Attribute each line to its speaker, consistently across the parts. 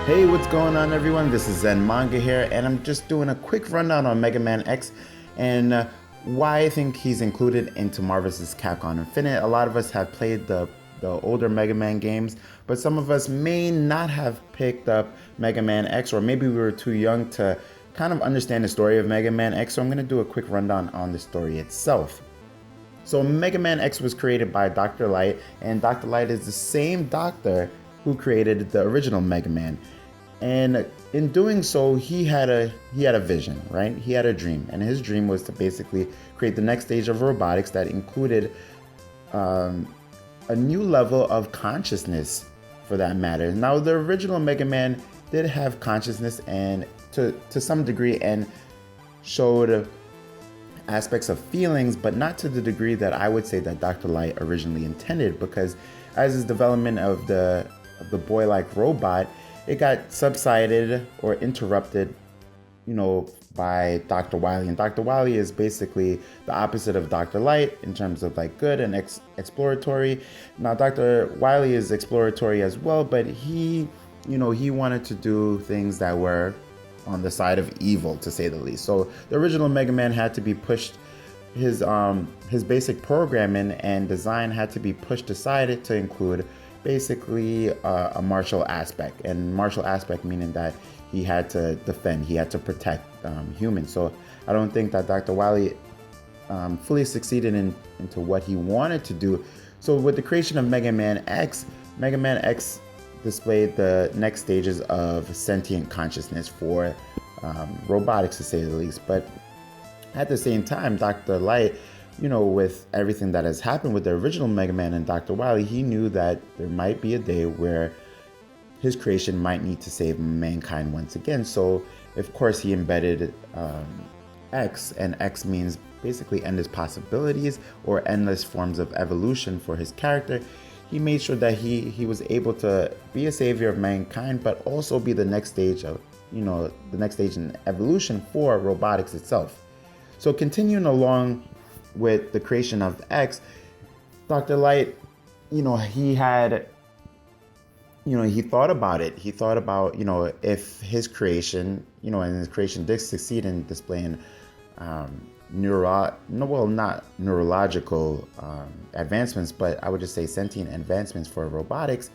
Speaker 1: Hey, what's going on, everyone? This is Zen Manga here, and I'm just doing a quick rundown on Mega Man X and why I think he's included into Marvel's Capcom Infinite. A lot of us have played the older Mega Man games, but some of us may not have picked up Mega Man X, or maybe we were too young to kind of understand the story of Mega Man X. So I'm going to do a quick rundown on the story itself. So Mega Man X was created by Dr. Light, and Dr. Light is the same doctor who created the original Mega Man. And in doing so, he had a vision, right? He had a dream, and his dream was to basically create the next stage of robotics that included a new level of consciousness, for that matter. Now, the original Mega Man did have consciousness, and to some degree, and showed aspects of feelings, but not to the degree that I would say that Dr. Light originally intended, because as his development of the boy-like robot, it got subsided or interrupted, by Dr. Wily. And Dr. Wily is basically the opposite of Dr. Light in terms of like good and exploratory. Now, Dr. Wily is exploratory as well, but he wanted to do things that were on the side of evil, to say the least. So the original Mega Man had to be pushed, his basic programming and design had to be pushed aside to include basically a martial aspect, and martial aspect meaning that he had to defend, he had to protect humans. So I don't think that Dr. Wily fully succeeded into what he wanted to do. So with the creation of Mega Man X displayed the next stages of sentient consciousness for robotics, to say the least. But at the same time, Dr. Light, with everything that has happened with the original Mega Man and Dr. Wily, he knew that there might be a day where his creation might need to save mankind once again. So, of course, he embedded X, and X means basically endless possibilities or endless forms of evolution for his character. He made sure that he was able to be a savior of mankind, but also be the next stage of, the next stage in evolution for robotics itself. So continuing along with the creation of X, Dr. Light, he thought about it. He thought about, if his creation, and his creation did succeed in displaying not neurological advancements, but I would just say sentient advancements for robotics,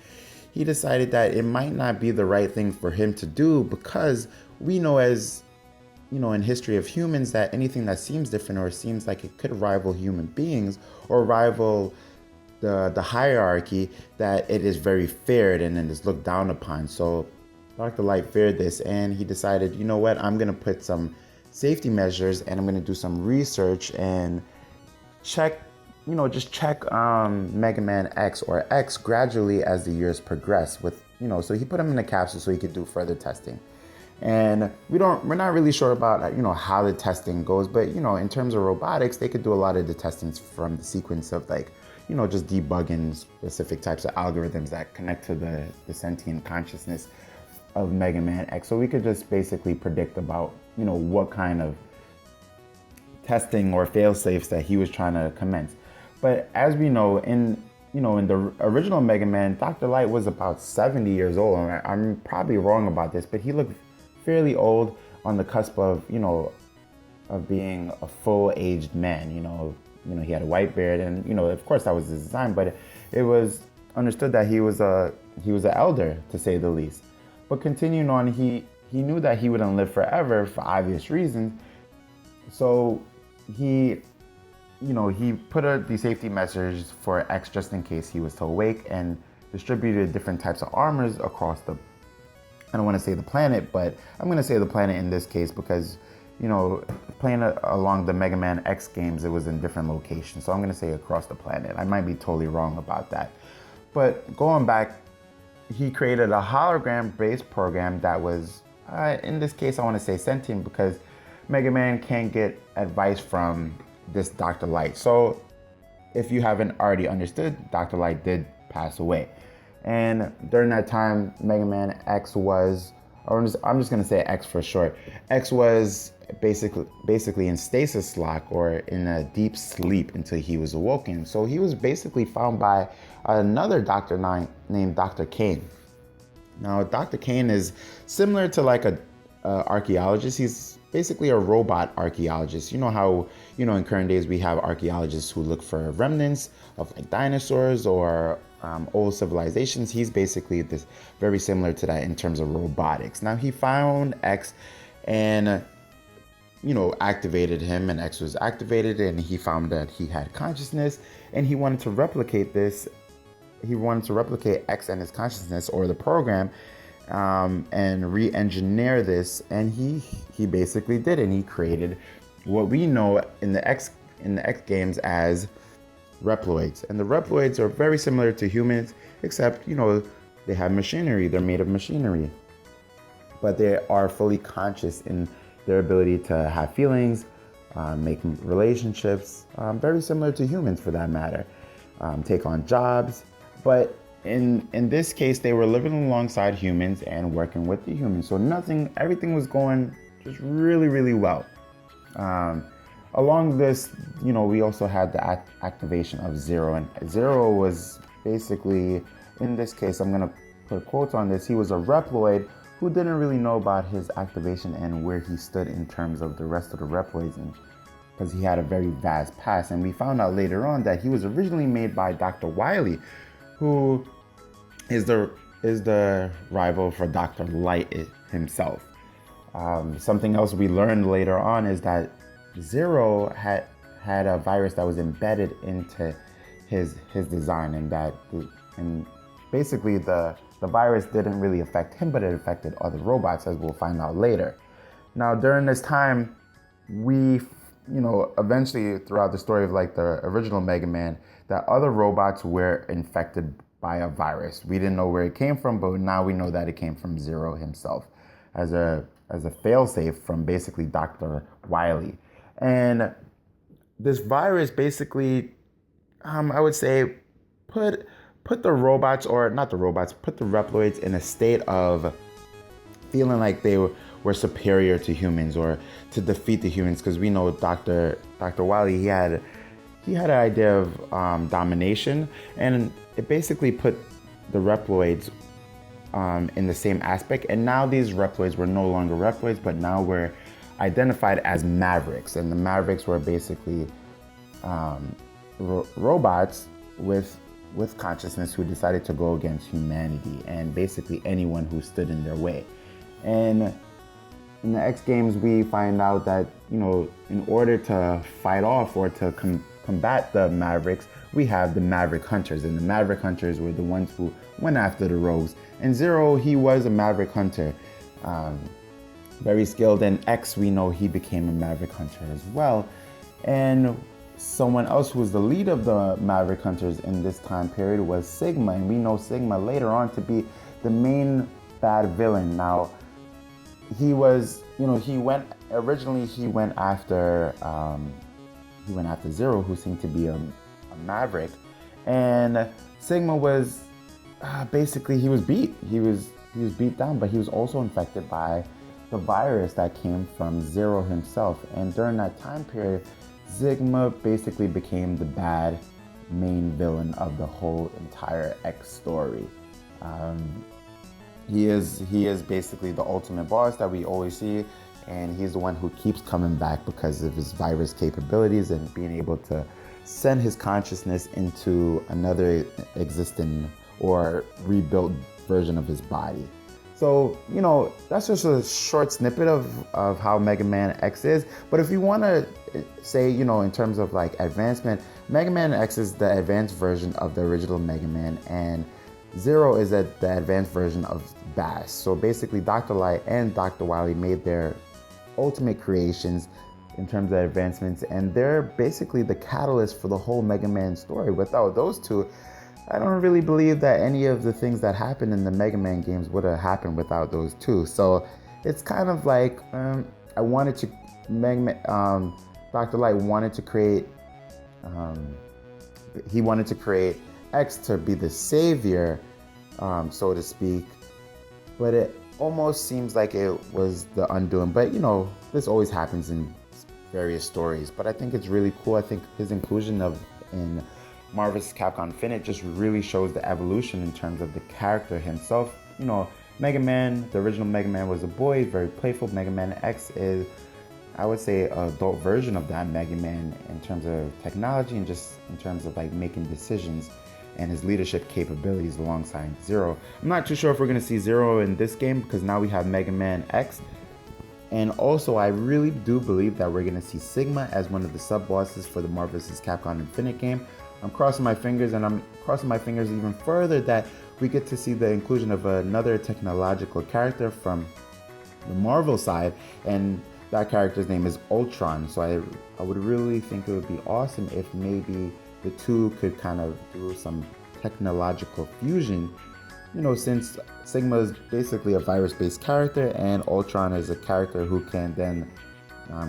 Speaker 1: he decided that it might not be the right thing for him to do, because we know, as in history of humans, that anything that seems different or seems like it could rival human beings or rival the hierarchy, that it is very feared and it is looked down upon. So Dr. Light feared this, and he decided, I'm going to put some safety measures, and I'm going to do some research and check Mega Man X or X gradually as the years progress with, so he put him in a capsule so he could do further testing. And we're not really sure about, how the testing goes, but, in terms of robotics, they could do a lot of the testing from the sequence of just debugging specific types of algorithms that connect to the sentient consciousness of Mega Man X. So we could just basically predict about, what kind of testing or fail-safes that he was trying to commence. But as we know, in the original Mega Man, Dr. Light was about 70 years old. I'm probably wrong about this, but he looked fairly old, on the cusp of, of being a full-aged man. He had a white beard, and, of course that was his design, but it was understood that he was an elder, to say the least. But continuing on, he knew that he wouldn't live forever for obvious reasons. So he put these safety measures for X just in case he was to awake, and distributed different types of armors across I don't want to say the planet, but I'm going to say the planet in this case, because, playing along the Mega Man X games, it was in different locations. So I'm going to say across the planet. I might be totally wrong about that. But going back, he created a hologram-based program that was, in this case, I want to say sentient, because Mega Man can't get advice from this Dr. Light. So if you haven't already understood, Dr. Light did pass away. And during that time, Mega Man X was, I'm just going to say X for short. X was basically in stasis lock, or in a deep sleep, until he was awoken. So he was basically found by another doctor named Dr. Kane. Now, Dr. Kane is similar to like a archaeologist. He's basically a robot archaeologist. You know how, in current days we have archaeologists who look for remnants of like dinosaurs or old civilizations. He's basically this very similar to that in terms of robotics. Now, he found X and activated him, and X was activated, and he found that he had consciousness, and he wanted to replicate this. He wanted to replicate X and his consciousness, or the program, and re-engineer this, and he basically did, and he created what we know in the X games as Reploids. And the Reploids are very similar to humans, except they have machinery. They're made of machinery, but they are fully conscious in their ability to have feelings, make relationships, very similar to humans for that matter, take on jobs. But in this case, they were living alongside humans and working with the humans. So everything was going just really, really well. Along this, we also had the activation of Zero. And Zero was basically, in this case, I'm going to put quotes on this, he was a Reploid who didn't really know about his activation and where he stood in terms of the rest of the Reploids, because he had a very vast past. And we found out later on that he was originally made by Dr. Wily, who is the rival for Dr. Light himself. Something else we learned later on is that Zero had a virus that was embedded into his design, and basically the virus didn't really affect him, but it affected other robots, as we'll find out later. Now, during this time, we, eventually throughout the story of like the original Mega Man, that other robots were infected by a virus. We didn't know where it came from, but now we know that it came from Zero himself as a failsafe from basically Dr. Wily. And this virus basically, I would say, put the robots, or not the robots, put the Reploids in a state of feeling like they were superior to humans, or to defeat the humans, because we know Dr. Wily, he had an idea of domination, and it basically put the Reploids in the same aspect. And now these Reploids were no longer Reploids, but now were identified as Mavericks, and the Mavericks were basically robots with consciousness who decided to go against humanity and basically anyone who stood in their way. And in the X games, we find out that, in order to fight off or to combat the Mavericks, we have the Maverick Hunters, and the Maverick Hunters were the ones who went after the rogues. And Zero, he was a Maverick Hunter, very skilled, and X, we know he became a Maverick Hunter as well. And someone else who was the lead of the Maverick Hunters in this time period was Sigma, and we know Sigma later on to be the main bad villain. Now, he was, he went after Zero, who seemed to be a Maverick, and Sigma was basically, he was beat down, but he was also infected by the virus that came from Zero himself. And during that time period, Sigma basically became the bad main villain of the whole entire X story. He is basically the ultimate boss that we always see, and he's the one who keeps coming back because of his virus capabilities and being able to send his consciousness into another existing or rebuilt version of his body. So, that's just a short snippet of how Mega Man X is. But if you want to say, in terms of like advancement, Mega Man X is the advanced version of the original Mega Man, and Zero is the advanced version of Bass. So basically, Dr. Light and Dr. Wily made their ultimate creations in terms of advancements, and they're basically the catalyst for the whole Mega Man story. Without those two, I don't really believe that any of the things that happened in the Mega Man games would have happened without those two. So it's kind of like Dr. Light wanted to create, he wanted to create X to be the savior, so to speak, but it almost seems like it was the undoing. But this always happens in various stories, but I think it's really cool. I think his inclusion in Marvel's Capcom Infinite just really shows the evolution in terms of the character himself. Mega Man, the original Mega Man was a boy, very playful. Mega Man X is, I would say, an adult version of that Mega Man in terms of technology and just in terms of like making decisions and his leadership capabilities alongside Zero. I'm not too sure if we're going to see Zero in this game because now we have Mega Man X. And also, I really do believe that we're going to see Sigma as one of the sub-bosses for the Marvel vs. Capcom Infinite game. I'm crossing my fingers, and I'm crossing my fingers even further that we get to see the inclusion of another technological character from the Marvel side, and that character's name is Ultron. So I would really think it would be awesome if maybe the two could kind of do some technological fusion, you know, since Sigma is basically a virus-based character and Ultron is a character who can then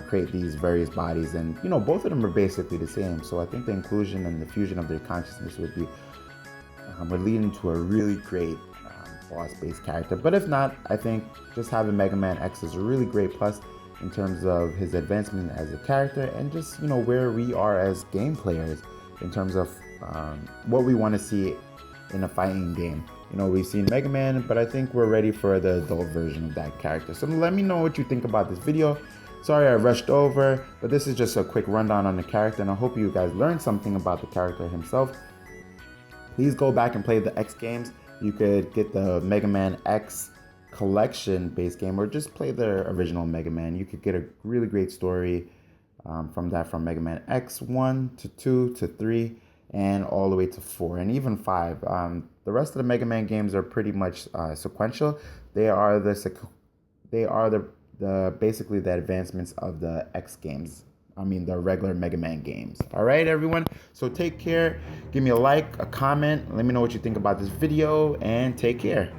Speaker 1: create these various bodies, and you know, both of them are basically the same. So I think the inclusion and the fusion of their consciousness would lead into a really great boss-based character. But if not, I think just having Mega Man X is a really great plus in terms of his advancement as a character and just, you know, where we are as game players in terms of what we want to see in a fighting game. You know, we've seen Mega Man, but I think we're ready for the adult version of that character. So let me know what you think about this video. Sorry I rushed over, but this is just a quick rundown on the character, and I hope you guys learned something about the character himself. Please go back and play the X games. You could get the Mega Man X collection base game or just play the original Mega Man. You could get a really great story from Mega Man X1 to 2 to 3 and all the way to 4 and even 5. The rest of the Mega Man games are pretty much sequential. They are basically the advancements of the X games. I mean, the regular Mega Man games. All right, everyone. So take care. Give me a like, a comment. Let me know what you think about this video, and take care.